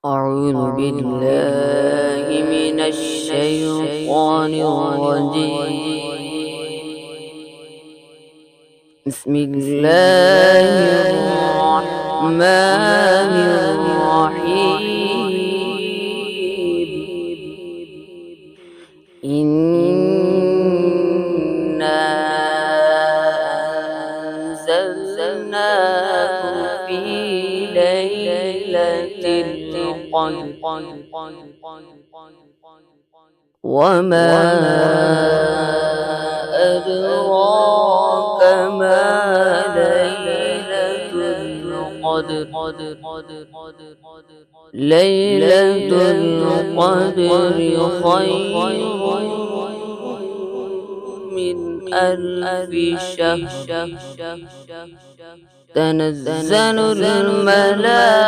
أعوذ بالله من الشيطان الرجيم. بسم الله الرحمن الرحيم. إنا أنزلناه في ليلة القدر وما أدراك ما ليلة القدر. ليلة القدر خير من ألف شهر. تنزل الملائكة